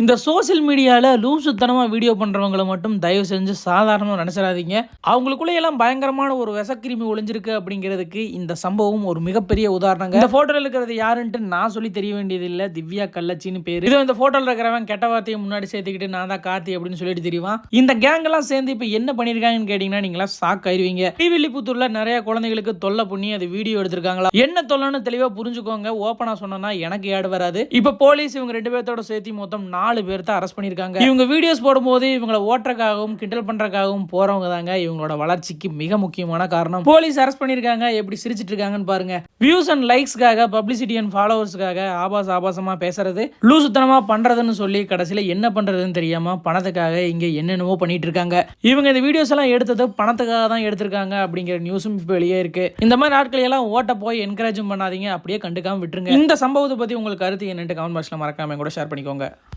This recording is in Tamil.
இந்த சோசியல் மீடியாவில் லூசுத்தனமாக வீடியோ பண்ணுறவங்களை மட்டும் தயவு செஞ்சு சாதாரணமாக நினச்சிடாதீங்க. அவங்களுக்குள்ளே எல்லாம் பயங்கரமான ஒரு விஷக்கிருமி ஒளிஞ்சிருக்கு அப்படிங்கிறதுக்கு இந்த சம்பவம் ஒரு மிகப்பெரிய உதாரணங்க. இந்த ஃபோட்டோவில் இருக்கிறது யாருன்ட்டு நான் சொல்லி தெரிய வேண்டியதில்லை. திவ்யா கள்ளச்சின்னு பேர். இது இந்த ஃபோட்டோவில் இருக்கிறவன் கெட்ட வார்த்தையை முன்னாடி சேர்த்துக்கிட்டு நான் தான் கார்த்தி அப்படின்னு சொல்லிட்டு தெரியுவான். இந்த கேங் எல்லாம் சேர்ந்து இப்போ என்ன பண்ணியிருக்காங்கன்னு கேட்டிங்கன்னா நீங்களா ஷாக் ஆயிருவீங்க. ஸ்ரீவில்லிபுத்தூரில் நிறைய குழந்தைகளுக்கு தொல்லை பண்ணி அது வீடியோ எடுத்திருக்காங்களா. என்ன தொல்லைன்னு தெளிவாக புரிஞ்சுக்கோங்க. ஓப்பனாக சொன்னா எனக்கு ஏடு வராது. இப்போ போலீஸ் இவங்க 2 பேர்த்தோட சேர்த்து மொத்தம் 4 பேர் தான் அரெஸ்ட் பண்ணிருக்காங்க. இவங்க வீடியோஸ் போடும்போது இவங்களை ஓட்டுறதுக்காகவும் கிண்டல் பண்றதுக்காகவும் போறவங்க தாங்க இவங்களோட வளர்ச்சிக்கு மிக முக்கியமான காரணம். போலீஸ் அரெஸ்ட் பண்ணிருக்காங்க. எப்படி சிரிச்சிட்டு இருக்காங்கன்னு பாருங்க. வியூஸ் அண்ட் லைக்ஸ்க்காக, பப்ளிசிட்டி அண்ட் ஃபாலோவர்ஸ்க்காக ஆபாசமா பேசுறது, லூசுத்தனமா பண்றதுன்னு சொல்லி கடைசியில என்ன பண்றதுன்னு தெரியாம பணத்துக்காக இங்க என்னென்னவோ பண்ணிட்டு இருக்காங்க. இவங்க இந்த வீடியோஸ் எல்லாம் எடுத்தது பணத்துக்காக தான் எடுத்திருக்காங்க அப்படிங்கிற நியூஸும் இப்போ வெளியே இருக்கு. இந்த மாதிரி ஆட்களை எல்லாம் ஓட்ட போய் என்கரேஜும் பண்ணாதீங்க. அப்படியே கண்டுக்காம விட்டுருங்க. இந்த சம்பவத்தை பத்தி உங்களுக்கு கருத்து என்னன்னு கமெண்ட் பாக்ஸ்ல மறக்காம கூட ஷேர் பண்ணிக்கோங்க.